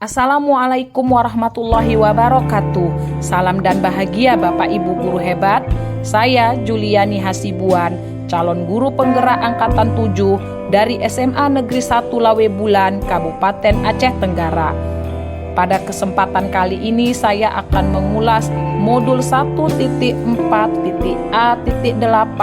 Assalamualaikum warahmatullahi wabarakatuh. Salam dan bahagia Bapak Ibu guru hebat. Saya Juliani Hasibuan, calon guru penggerak angkatan 7 dari SMA Negeri 1 Lawebulan, Kabupaten Aceh Tenggara. Pada kesempatan kali ini saya akan mengulas modul 1.4.A.8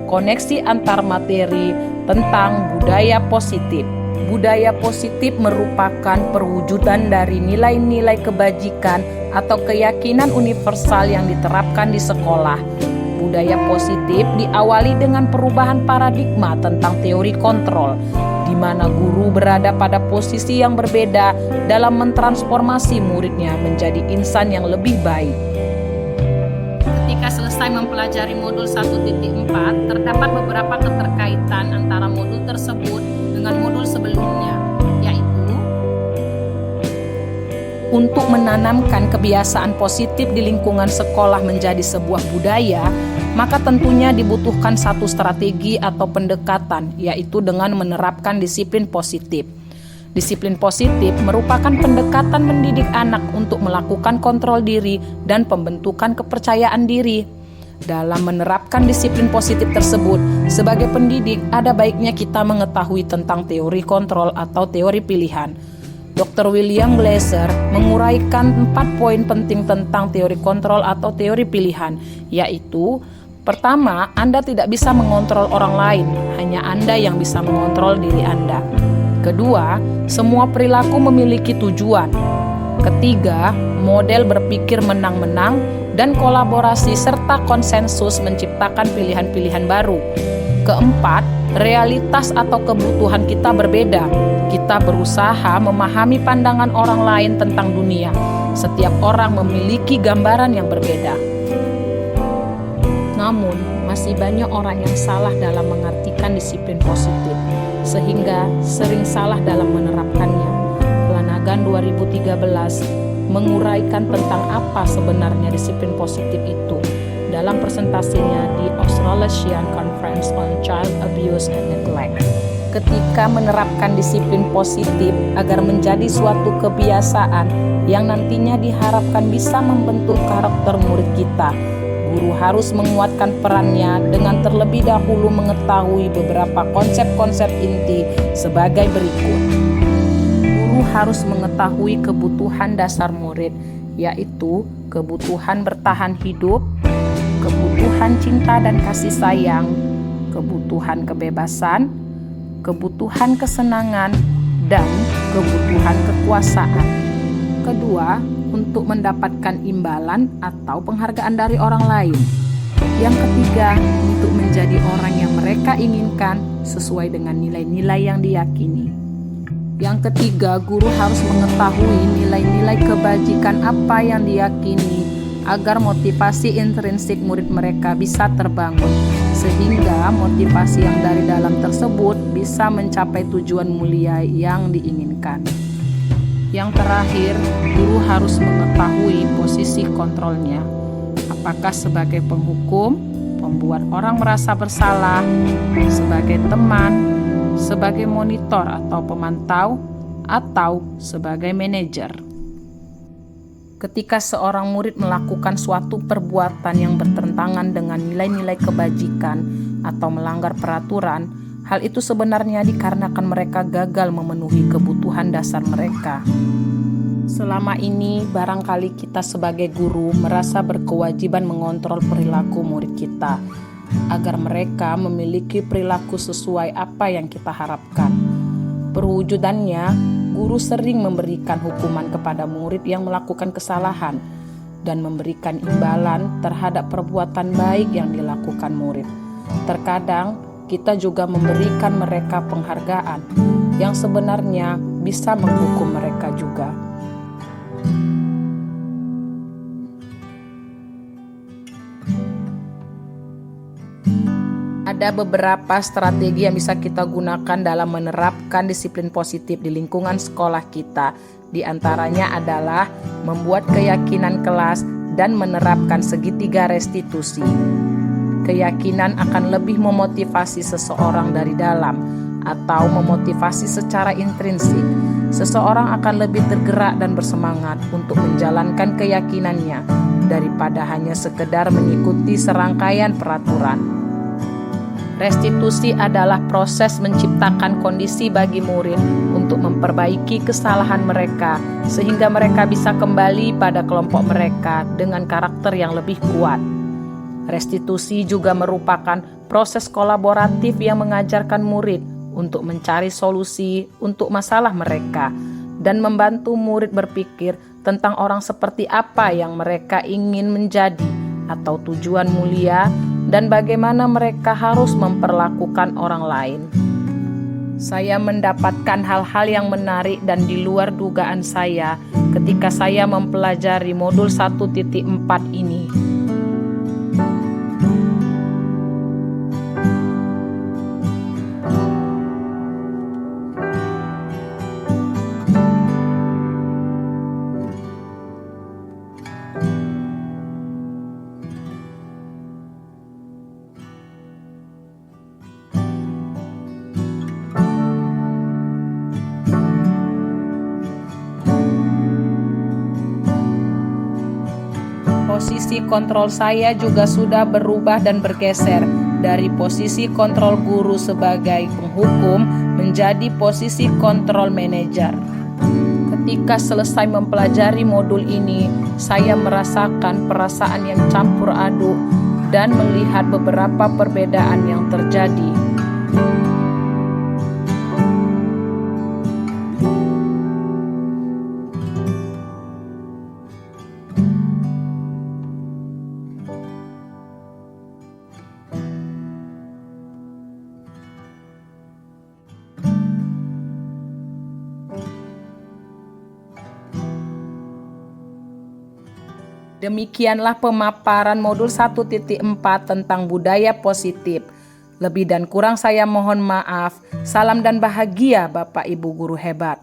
koneksi antar materi tentang budaya positif. Budaya positif merupakan perwujudan dari nilai-nilai kebajikan atau keyakinan universal yang diterapkan di sekolah. Budaya positif diawali dengan perubahan paradigma tentang teori kontrol, di mana guru berada pada posisi yang berbeda dalam mentransformasi muridnya menjadi insan yang lebih baik. Ketika selesai mempelajari modul 1.4, terdapat beberapa keterkaitan antara modul tersebut dengan modul sebelumnya, yaitu untuk menanamkan kebiasaan positif di lingkungan sekolah menjadi sebuah budaya, maka tentunya dibutuhkan satu strategi atau pendekatan, yaitu dengan menerapkan disiplin positif. Disiplin positif merupakan pendekatan mendidik anak untuk melakukan kontrol diri dan pembentukan kepercayaan diri. Dalam menerapkan disiplin positif tersebut, sebagai pendidik ada baiknya kita mengetahui tentang teori kontrol atau teori pilihan. Dr. William Glasser menguraikan 4 poin penting tentang teori kontrol atau teori pilihan, yaitu: pertama, Anda tidak bisa mengontrol orang lain, hanya Anda yang bisa mengontrol diri Anda. Kedua, semua perilaku memiliki tujuan. Ketiga, model berpikir menang-menang dan kolaborasi serta konsensus menciptakan pilihan-pilihan baru. Keempat, realitas atau kebutuhan kita berbeda. Kita berusaha memahami pandangan orang lain tentang dunia. Setiap orang memiliki gambaran yang berbeda. Namun, masih banyak orang yang salah dalam mengartikan disiplin positif, sehingga sering salah dalam menerapkannya. Flanagan 2013 menguraikan tentang apa sebenarnya disiplin positif itu dalam presentasinya di Australasian Conference on Child Abuse and Neglect. Ketika menerapkan disiplin positif agar menjadi suatu kebiasaan yang nantinya diharapkan bisa membentuk karakter murid kita, guru harus menguatkan perannya dengan terlebih dahulu mengetahui beberapa konsep-konsep inti sebagai berikut. Guru harus mengetahui kebutuhan dasar murid, yaitu kebutuhan bertahan hidup, kebutuhan cinta dan kasih sayang, kebutuhan kebebasan, kebutuhan kesenangan, dan kebutuhan kekuasaan. Kedua, untuk mendapatkan imbalan atau penghargaan dari orang lain. Yang ketiga, untuk menjadi orang yang mereka inginkan sesuai dengan nilai-nilai yang diyakini. Yang ketiga, guru harus mengetahui nilai-nilai kebajikan apa yang diyakini agar motivasi intrinsik murid mereka bisa terbangun, sehingga motivasi yang dari dalam tersebut bisa mencapai tujuan mulia yang diinginkan. Yang terakhir, guru harus mengetahui posisi kontrolnya. Apakah sebagai penghukum, pembuat orang merasa bersalah, sebagai teman, sebagai monitor atau pemantau, atau sebagai manajer. Ketika seorang murid melakukan suatu perbuatan yang bertentangan dengan nilai-nilai kebajikan atau melanggar peraturan, hal itu sebenarnya dikarenakan mereka gagal memenuhi kebutuhan dasar mereka. Selama ini, barangkali kita sebagai guru merasa berkewajiban mengontrol perilaku murid kita, agar mereka memiliki perilaku sesuai apa yang kita harapkan. Perwujudannya, guru sering memberikan hukuman kepada murid yang melakukan kesalahan dan memberikan imbalan terhadap perbuatan baik yang dilakukan murid. Terkadang, kita juga memberikan mereka penghargaan yang sebenarnya bisa menghukum mereka juga. Ada beberapa strategi yang bisa kita gunakan dalam menerapkan disiplin positif di lingkungan sekolah kita. Di antaranya adalah membuat keyakinan kelas dan menerapkan segitiga restitusi. Keyakinan akan lebih memotivasi seseorang dari dalam atau memotivasi secara intrinsik, seseorang akan lebih tergerak dan bersemangat untuk menjalankan keyakinannya daripada hanya sekedar mengikuti serangkaian peraturan. Restitusi adalah proses menciptakan kondisi bagi murid untuk memperbaiki kesalahan mereka sehingga mereka bisa kembali pada kelompok mereka dengan karakter yang lebih kuat. Restitusi juga merupakan proses kolaboratif yang mengajarkan murid untuk mencari solusi untuk masalah mereka dan membantu murid berpikir tentang orang seperti apa yang mereka ingin menjadi atau tujuan mulia dan bagaimana mereka harus memperlakukan orang lain. Saya mendapatkan hal-hal yang menarik dan di luar dugaan saya ketika saya mempelajari modul 1.4 ini. Posisi kontrol saya juga sudah berubah dan bergeser dari posisi kontrol guru sebagai penghukum menjadi posisi kontrol manajer. Ketika selesai mempelajari modul ini, saya merasakan perasaan yang campur aduk dan melihat beberapa perbedaan yang terjadi. Demikianlah pemaparan modul 1.4 tentang budaya positif. Lebih dan kurang saya mohon maaf. Salam dan bahagia Bapak Ibu guru hebat.